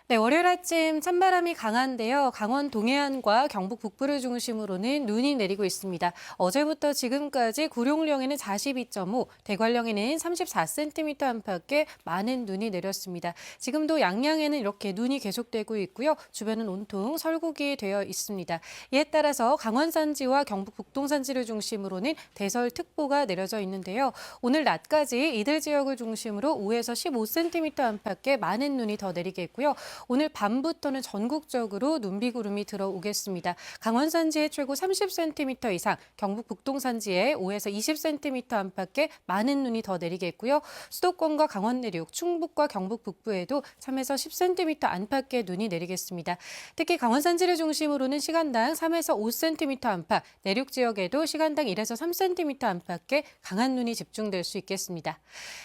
네, 월요일 아침 찬바람이 강한데요. 강원 동해안과 경북 북부를 중심으로는 눈이 내리고 있습니다. 어제부터 지금까지 구룡령에는 42.5, 대관령에는 34cm 안팎의 많은 눈이 내렸습니다. 지금도 양양에는 이렇게 눈이 계속되고 있고요. 주변은 온통 설국이 되어 있습니다. 이에 따라서 강원 산지와 경북 북동 산지를 중심으로는 대설특보가 내려져 있는데요. 오늘 낮까지 이들 지역을 중심으로 5에서 15cm 안팎의 많은 눈이 더 내리겠고요. 오늘 밤부터는 전국적으로 눈비구름이 들어오겠습니다. 강원 산지에 최고 30cm 이상, 경북 북동 산지에 5에서 20cm 안팎의 많은 눈이 더 내리겠고요. 수도권과 강원 내륙, 충북과 경북 북부에도 3에서 10cm 안팎의 눈이 내리겠습니다. 특히 강원 산지를 중심으로는 시간당 3에서 5cm 안팎, 내륙 지역에도 시간당 1에서 3cm 안팎의 강한 눈이 집중될 수 있겠습니다.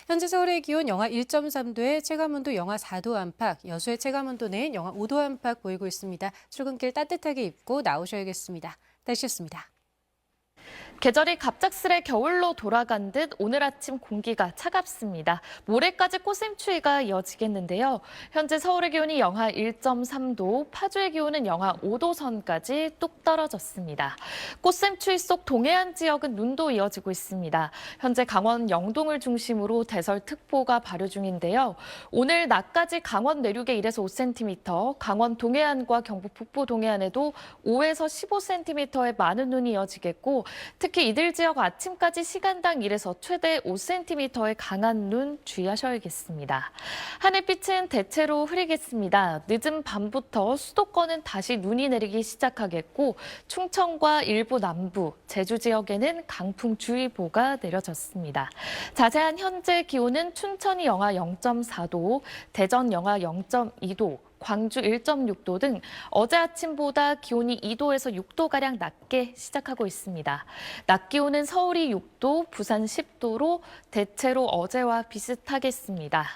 현재 서울의 기온 영하 1.3도에 체감온도 영하 4도 안팎, 여수의 체감온도는 영하 5도 안팎 보이고 있습니다. 출근길 따뜻하게 입고 나오셔야겠습니다. 날씨였습니다. 계절이 갑작스레 겨울로 돌아간 듯 오늘 아침 공기가 차갑습니다. 모레까지 꽃샘추위가 이어지겠는데요. 현재 서울의 기온이 영하 1.3도, 파주의 기온은 영하 5도 선까지 뚝 떨어졌습니다. 꽃샘추위 속 동해안 지역은 눈도 이어지고 있습니다. 현재 강원 영동을 중심으로 대설특보가 발효 중인데요. 오늘 낮까지 강원 내륙에 1에서 5cm, 강원 동해안과 경북 북부 동해안에도 5에서 15cm의 많은 눈이 이어지겠고, 특히 이들 지역 아침까지 시간당 1에서 최대 5cm의 강한 눈 주의하셔야겠습니다. 하늘빛은 대체로 흐리겠습니다. 늦은 밤부터 수도권은 다시 눈이 내리기 시작하겠고, 충청과 일부 남부, 제주 지역에는 강풍주의보가 내려졌습니다. 자세한 현재 기온은 춘천이 영하 0.4도, 대전 영하 0.2도, 광주 1.6도 등 어제 아침보다 기온이 2도에서 6도가량 낮게 시작하고 있습니다. 낮 기온은 서울이 6도, 부산 10도로 대체로 어제와 비슷하겠습니다.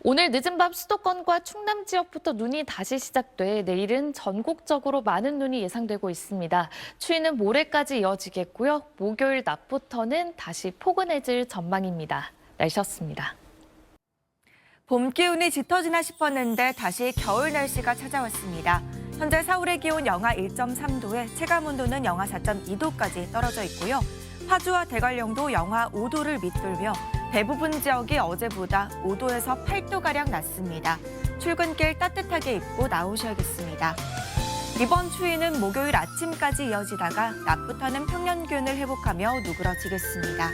오늘 늦은 밤 수도권과 충남 지역부터 눈이 다시 시작돼 내일은 전국적으로 많은 눈이 예상되고 있습니다. 추위는 모레까지 이어지겠고요. 목요일 낮부터는 다시 포근해질 전망입니다. 날씨였습니다. 봄 기운이 짙어지나 싶었는데 다시 겨울 날씨가 찾아왔습니다. 현재 서울의 기온 영하 1.3도에 체감온도는 영하 4.2도까지 떨어져 있고요. 파주와 대관령도 영하 5도를 밑돌며 대부분 지역이 어제보다 5도에서 8도가량 낮습니다. 출근길 따뜻하게 입고 나오셔야겠습니다. 이번 추위는 목요일 아침까지 이어지다가 낮부터는 평년 기온을 회복하며 누그러지겠습니다.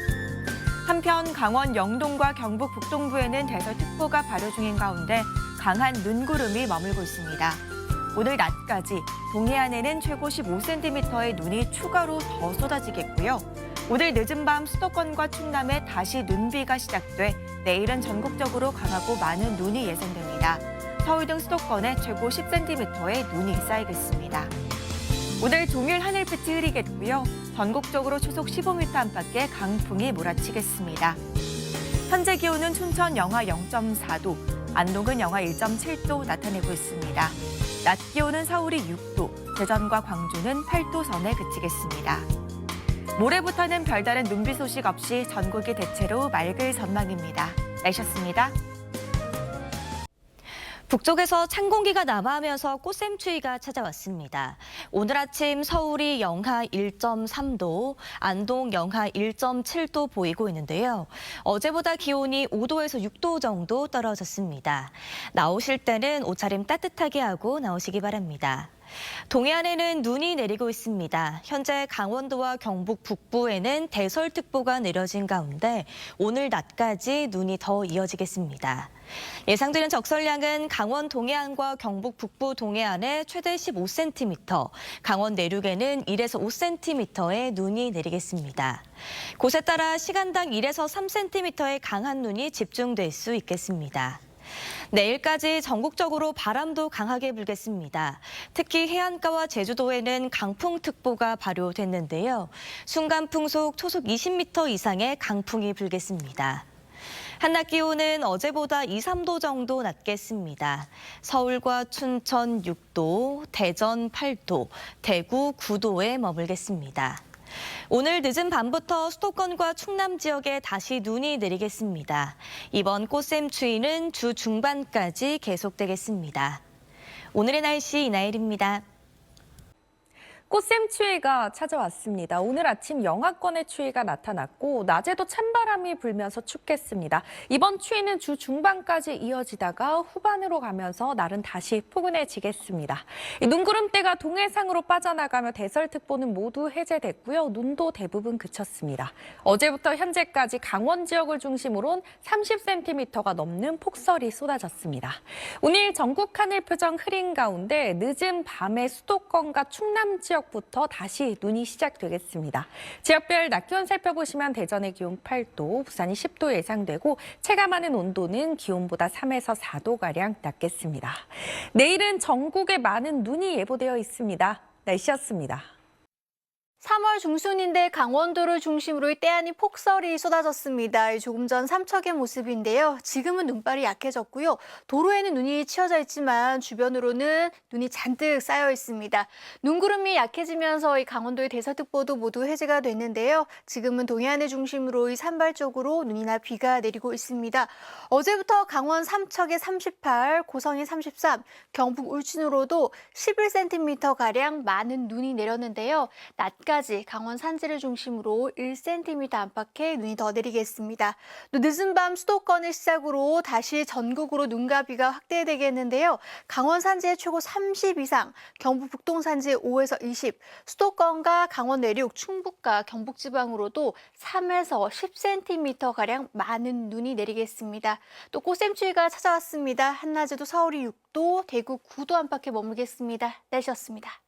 한편 강원 영동과 경북 북동부에는 대설특보가 발효 중인 가운데 강한 눈구름이 머물고 있습니다. 오늘 낮까지 동해안에는 최고 15cm의 눈이 추가로 더 쏟아지겠고요. 오늘 늦은 밤 수도권과 충남에 다시 눈비가 시작돼 내일은 전국적으로 강하고 많은 눈이 예상됩니다. 서울 등 수도권에 최고 10cm의 눈이 쌓이겠습니다. 오늘 종일 하늘빛이 흐리겠고요. 전국적으로 초속 15m 안팎의 강풍이 몰아치겠습니다. 현재 기온은 춘천 영하 0.4도, 안동은 영하 1.7도 나타내고 있습니다. 낮 기온은 서울이 6도, 대전과 광주는 8도 선에 그치겠습니다. 모레부터는 별다른 눈비 소식 없이 전국이 대체로 맑을 전망입니다. 날씨였습니다. 북쪽에서 찬 공기가 남하하면서 꽃샘추위가 찾아왔습니다. 오늘 아침 서울이 영하 1.3도, 안동 영하 1.7도 보이고 있는데요. 어제보다 기온이 5도에서 6도 정도 떨어졌습니다. 나오실 때는 옷차림 따뜻하게 하고 나오시기 바랍니다. 동해안에는 눈이 내리고 있습니다. 현재 강원도와 경북 북부에는 대설특보가 내려진 가운데 오늘 낮까지 눈이 더 이어지겠습니다. 예상되는 적설량은 강원 동해안과 경북 북부 동해안에 최대 15cm, 강원 내륙에는 1에서 5cm의 눈이 내리겠습니다. 곳에 따라 시간당 1에서 3cm의 강한 눈이 집중될 수 있겠습니다. 내일까지 전국적으로 바람도 강하게 불겠습니다. 특히 해안가와 제주도에는 강풍특보가 발효됐는데요. 순간 풍속 초속 20m 이상의 강풍이 불겠습니다. 한낮 기온은 어제보다 2, 3도 정도 낮겠습니다. 서울과 춘천 6도, 대전 8도, 대구 9도에 머물겠습니다. 오늘 늦은 밤부터 수도권과 충남 지역에 다시 눈이 내리겠습니다. 이번 꽃샘추위는 주 중반까지 계속되겠습니다. 오늘의 날씨 이나일입니다. 꽃샘추위가 찾아왔습니다. 오늘 아침 영하권의 추위가 나타났고 낮에도 찬바람이 불면서 춥겠습니다. 이번 추위는 주 중반까지 이어지다가 후반으로 가면서 날은 다시 포근해지겠습니다. 눈구름대가 동해상으로 빠져나가며 대설특보는 모두 해제됐고요. 눈도 대부분 그쳤습니다. 어제부터 현재까지 강원 지역을 중심으로 30cm가 넘는 폭설이 쏟아졌습니다. 오늘 전국 하늘 표정 흐린 가운데 늦은 밤에 수도권과 충남 지역 부터 다시 눈이 시작되겠습니다. 지역별 낮 기온 살펴보시면 대전의 기온 8도, 부산이 10도 예상되고 체감하는 온도는 기온보다 3에서 4도가량 낮겠습니다. 내일은 전국에 많은 눈이 예보되어 있습니다. 날씨였습니다. 3월 중순인데 강원도를 중심으로 때 아닌 폭설이 쏟아졌습니다. 조금 전 삼척의 모습인데요. 지금은 눈발이 약해졌고요. 도로에는 눈이 치어져 있지만 주변으로는 눈이 잔뜩 쌓여 있습니다. 눈구름이 약해지면서 이 강원도의 대설특보도 모두 해제가 됐는데요. 지금은 동해안을 중심으로 이 산발적으로 눈이나 비가 내리고 있습니다. 어제부터 강원 삼척에 38, 고성에 33, 경북 울진으로도 11cm가량 많은 눈이 내렸는데요. 낮까지 강원 산지를 중심으로 1cm 안팎의 눈이 더 내리겠습니다. 또 늦은 밤 수도권을 시작으로 다시 전국으로 눈과 비가 확대되겠는데요. 강원 산지의 최고 30 이상, 경북 북동 산지 5에서 20, 수도권과 강원 내륙, 충북과 경북 지방으로도 3에서 10cm가량 많은 눈이 내리겠습니다. 또 꽃샘추위가 찾아왔습니다. 한낮에도 서울이 6도, 대구 9도 안팎에 머물겠습니다. 날씨였습니다.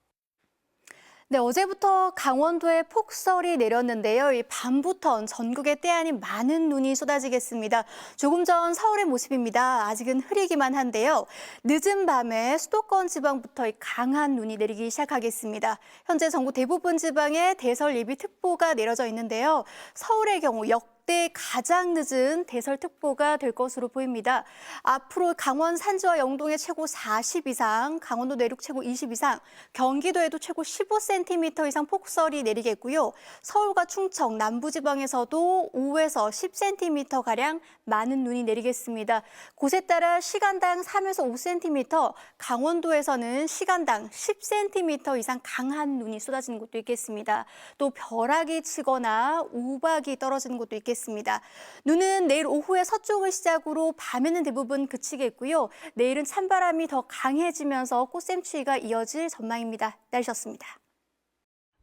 네, 어제부터 강원도에 폭설이 내렸는데요. 이 밤부터 전국에 때 아닌 많은 눈이 쏟아지겠습니다. 조금 전 서울의 모습입니다. 아직은 흐리기만 한데요. 늦은 밤에 수도권 지방부터 강한 눈이 내리기 시작하겠습니다. 현재 전국 대부분 지방에 대설 예비특보가 내려져 있는데요. 서울의 경우 역대 가장 늦은 대설특보가 될 것으로 보입니다. 앞으로 강원 산지와 영동에 최고 40 이상, 강원도 내륙 최고 20 이상, 경기도에도 최고 15cm 이상 폭설이 내리겠고요. 서울과 충청, 남부지방에서도 5에서 10cm가량 많은 눈이 내리겠습니다. 곳에 따라 시간당 3에서 5cm, 강원도에서는 시간당 10cm 이상 강한 눈이 쏟아지는 곳도 있겠습니다. 또 벼락이 치거나 우박이 떨어지는 곳도 있겠습니다. 눈은 내일 오후에 서쪽을 시작으로 밤에는 대부분 그치겠고요. 내일은 찬바람이 더 강해지면서 꽃샘추위가 이어질 전망입니다. 날씨였습니다.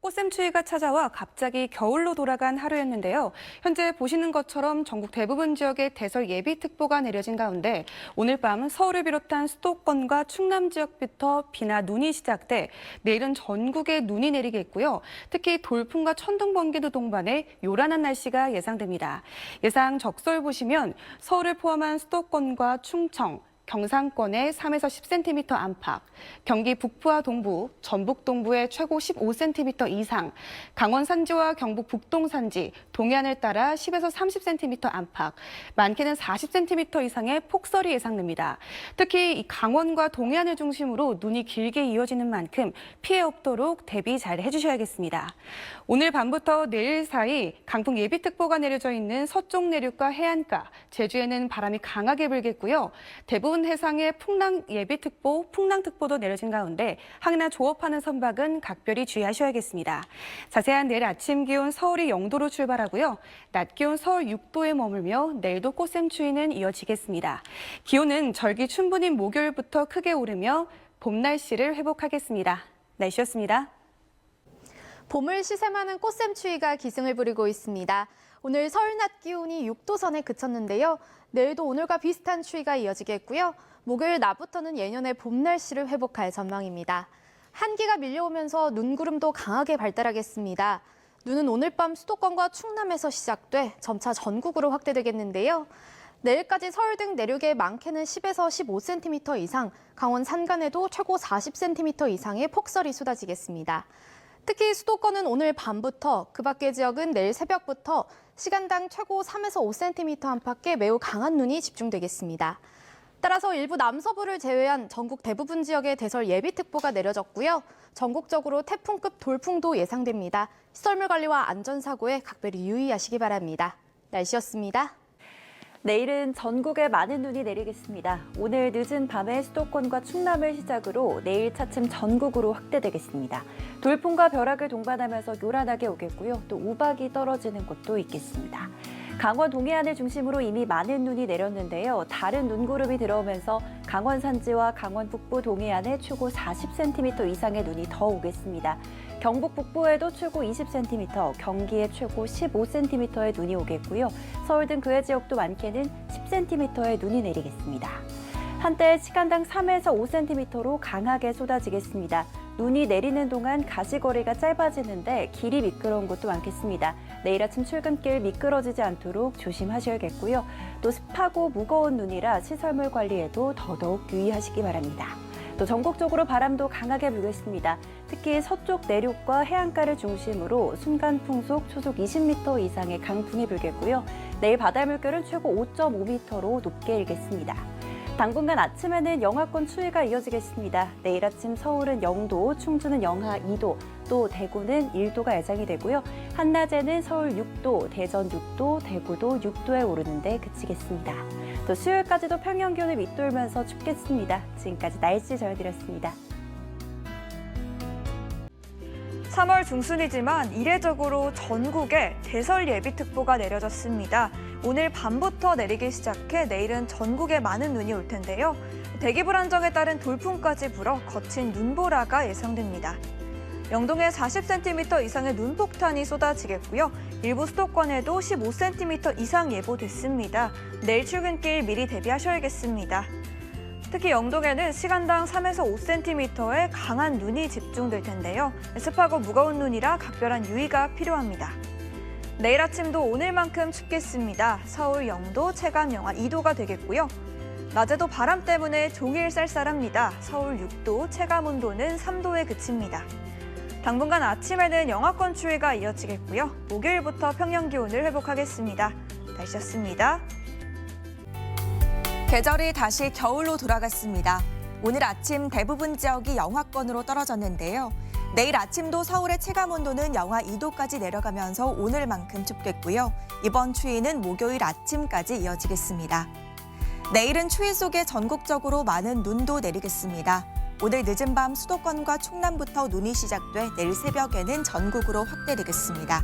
꽃샘추위가 찾아와 갑자기 겨울로 돌아간 하루였는데요. 현재 보시는 것처럼 전국 대부분 지역에 대설 예비특보가 내려진 가운데 오늘 밤 서울을 비롯한 수도권과 충남 지역부터 비나 눈이 시작돼 내일은 전국에 눈이 내리겠고요. 특히 돌풍과 천둥, 번개도 동반해 요란한 날씨가 예상됩니다. 예상 적설 보시면 서울을 포함한 수도권과 충청, 경상권에 3에서 10cm 안팎, 경기 북부와 동부, 전북 동부에 최고 15cm 이상, 강원 산지와 경북 북동 산지, 동해안을 따라 10에서 30cm 안팎, 많게는 40cm 이상의 폭설이 예상됩니다. 특히 이 강원과 동해안을 중심으로 눈이 길게 이어지는 만큼 피해 없도록 대비 잘 해주셔야겠습니다. 오늘 밤부터 내일 사이 강풍 예비특보가 내려져 있는 서쪽 내륙과 해안가, 제주에는 바람이 강하게 불겠고요. 대부분 해상에 풍랑 예비특보, 풍랑특보도 내려진 가운데 항해나 조업하는 선박은 각별히 주의하셔야겠습니다. 자세한 내일 아침 기온 서울이 0도로 출발하고요. 낮 기온 서울 6도에 머물며 내일도 꽃샘추위는 이어지겠습니다. 기온은 절기 춘분인 목요일부터 크게 오르며 봄 날씨를 회복하겠습니다. 날씨였습니다. 봄을 시샘하는 꽃샘추위가 기승을 부리고 있습니다. 오늘 서울 낮 기온이 6도 선에 그쳤는데요. 내일도 오늘과 비슷한 추위가 이어지겠고요. 목요일 낮부터는 예년의 봄 날씨를 회복할 전망입니다. 한기가 밀려오면서 눈구름도 강하게 발달하겠습니다. 눈은 오늘 밤 수도권과 충남에서 시작돼 점차 전국으로 확대되겠는데요. 내일까지 서울 등 내륙에 많게는 10에서 15cm 이상, 강원 산간에도 최고 40cm 이상의 폭설이 쏟아지겠습니다. 특히 수도권은 오늘 밤부터, 그 밖의 지역은 내일 새벽부터 시간당 최고 3에서 5cm 안팎의 매우 강한 눈이 집중되겠습니다. 따라서 일부 남서부를 제외한 전국 대부분 지역에 대설 예비특보가 내려졌고요. 전국적으로 태풍급 돌풍도 예상됩니다. 시설물 관리와 안전사고에 각별히 유의하시기 바랍니다. 날씨였습니다. 내일은 전국에 많은 눈이 내리겠습니다. 오늘 늦은 밤에 수도권과 충남을 시작으로 내일 차츰 전국으로 확대되겠습니다. 돌풍과 벼락을 동반하면서 요란하게 오겠고요. 또 우박이 떨어지는 곳도 있겠습니다. 강원 동해안을 중심으로 이미 많은 눈이 내렸는데요. 다른 눈구름이 들어오면서 강원 산지와 강원 북부 동해안에 최고 40cm 이상의 눈이 더 오겠습니다. 경북 북부에도 최고 20cm, 경기에 최고 15cm의 눈이 오겠고요. 서울 등 그 외 지역도 많게는 10cm의 눈이 내리겠습니다. 한때 시간당 3에서 5cm로 강하게 쏟아지겠습니다. 눈이 내리는 동안 가시거리가 짧아지는데 길이 미끄러운 곳도 많겠습니다. 내일 아침 출근길 미끄러지지 않도록 조심하셔야겠고요. 또 습하고 무거운 눈이라 시설물 관리에도 더더욱 유의하시기 바랍니다. 또 전국적으로 바람도 강하게 불겠습니다. 특히 서쪽 내륙과 해안가를 중심으로 순간 풍속 초속 20m 이상의 강풍이 불겠고요. 내일 바다 물결은 최고 5.5m로 높게 일겠습니다. 당분간 아침에는 영하권 추위가 이어지겠습니다. 내일 아침 서울은 0도, 충주는 영하 2도, 또 대구는 1도가 예상이 되고요. 한낮에는 서울 6도, 대전 6도, 대구도 6도에 오르는데 그치겠습니다. 또 수요일까지도 평년 기온을 밑돌면서 춥겠습니다. 지금까지 날씨 전해드렸습니다. 3월 중순이지만 이례적으로 전국에 대설 예비특보가 내려졌습니다. 오늘 밤부터 내리기 시작해 내일은 전국에 많은 눈이 올 텐데요. 대기 불안정에 따른 돌풍까지 불어 거친 눈보라가 예상됩니다. 영동에 40cm 이상의 눈폭탄이 쏟아지겠고요. 일부 수도권에도 15cm 이상 예보됐습니다. 내일 출근길 미리 대비하셔야겠습니다. 특히 영동에는 시간당 3에서 5cm의 강한 눈이 집중될 텐데요. 습하고 무거운 눈이라 각별한 유의가 필요합니다. 내일 아침도 오늘만큼 춥겠습니다. 서울 0도, 체감 영하 2도가 되겠고요. 낮에도 바람 때문에 종일 쌀쌀합니다. 서울 6도, 체감 온도는 3도에 그칩니다. 당분간 아침에는 영하권 추위가 이어지겠고요. 목요일부터 평년 기온을 회복하겠습니다. 날씨였습니다. 계절이 다시 겨울로 돌아갔습니다. 오늘 아침 대부분 지역이 영하권으로 떨어졌는데요. 내일 아침도 서울의 체감온도는 영하 2도까지 내려가면서 오늘만큼 춥겠고요. 이번 추위는 목요일 아침까지 이어지겠습니다. 내일은 추위 속에 전국적으로 많은 눈도 내리겠습니다. 오늘 늦은 밤 수도권과 충남부터 눈이 시작돼 내일 새벽에는 전국으로 확대되겠습니다.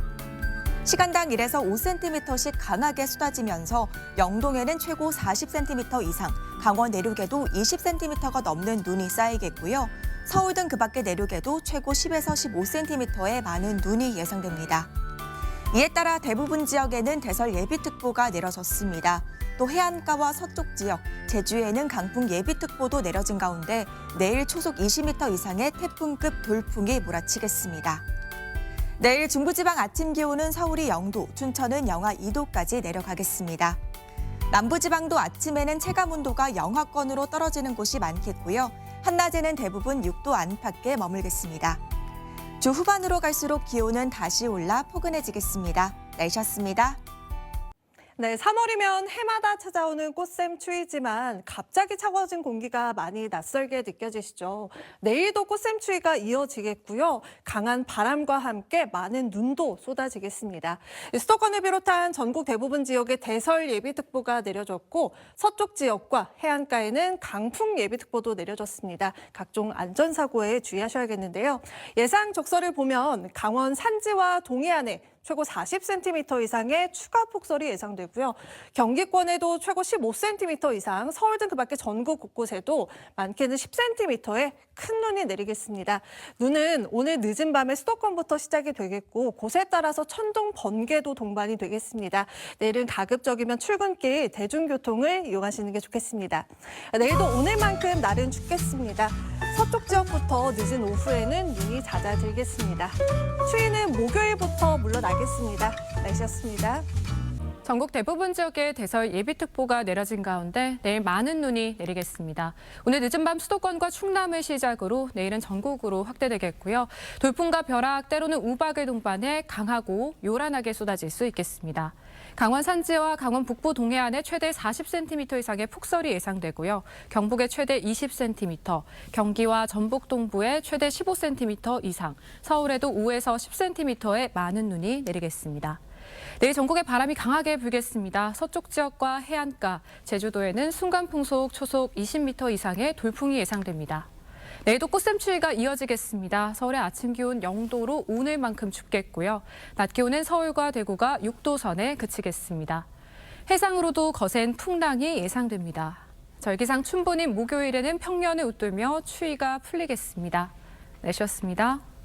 시간당 1에서 5cm씩 강하게 쏟아지면서 영동에는 최고 40cm 이상, 강원 내륙에도 20cm가 넘는 눈이 쌓이겠고요. 서울 등 그 밖의 내륙에도 최고 10에서 15cm의 많은 눈이 예상됩니다. 이에 따라 대부분 지역에는 대설 예비특보가 내려졌습니다. 또 해안가와 서쪽 지역, 제주에는 강풍 예비특보도 내려진 가운데 내일 초속 20m 이상의 태풍급 돌풍이 몰아치겠습니다. 내일 중부지방 아침 기온은 서울이 0도, 춘천은 영하 2도까지 내려가겠습니다. 남부지방도 아침에는 체감온도가 영하권으로 떨어지는 곳이 많겠고요. 한낮에는 대부분 6도 안팎에 머물겠습니다. 주 후반으로 갈수록 기온은 다시 올라 포근해지겠습니다. 날씨였습니다. 네, 3월이면 해마다 찾아오는 꽃샘 추위지만 갑자기 차가워진 공기가 많이 낯설게 느껴지시죠? 내일도 꽃샘 추위가 이어지겠고요. 강한 바람과 함께 많은 눈도 쏟아지겠습니다. 수도권을 비롯한 전국 대부분 지역에 대설 예비특보가 내려졌고 서쪽 지역과 해안가에는 강풍 예비특보도 내려졌습니다. 각종 안전사고에 주의하셔야겠는데요. 예상 적설을 보면 강원 산지와 동해안에 최고 40cm 이상의 추가 폭설이 예상되고요. 경기권에도 최고 15cm 이상, 서울 등 그 밖의 전국 곳곳에도 많게는 10cm의 큰 눈이 내리겠습니다. 눈은 오늘 늦은 밤에 수도권부터 시작이 되겠고 곳에 따라서 천둥, 번개도 동반이 되겠습니다. 내일은 가급적이면 출근길 대중교통을 이용하시는 게 좋겠습니다. 내일도 오늘만큼 날은 춥겠습니다. 서쪽 지역부터 늦은 오후에는 눈이 잦아들겠습니다. 추위는 목요일부터 물러나겠습니다. 날씨였습니다. 전국 대부분 지역에 대설 예비특보가 내려진 가운데 내일 많은 눈이 내리겠습니다. 오늘 늦은 밤 수도권과 충남을 시작으로 내일은 전국으로 확대되겠고요. 돌풍과 벼락, 때로는 우박을 동반해 강하고 요란하게 쏟아질 수 있겠습니다. 강원 산지와 강원 북부 동해안에 최대 40cm 이상의 폭설이 예상되고요. 경북에 최대 20cm, 경기와 전북 동부에 최대 15cm 이상, 서울에도 5에서 10cm의 많은 눈이 내리겠습니다. 내일 전국에 바람이 강하게 불겠습니다. 서쪽 지역과 해안가, 제주도에는 순간풍속 초속 20m 이상의 돌풍이 예상됩니다. 내일도 꽃샘추위가 이어지겠습니다. 서울의 아침 기온 0도로 오늘만큼 춥겠고요. 낮 기온은 서울과 대구가 6도 선에 그치겠습니다. 해상으로도 거센 풍랑이 예상됩니다. 절기상 춘보는 목요일에는 평년을 웃돌며 추위가 풀리겠습니다. 내쉬었습니다.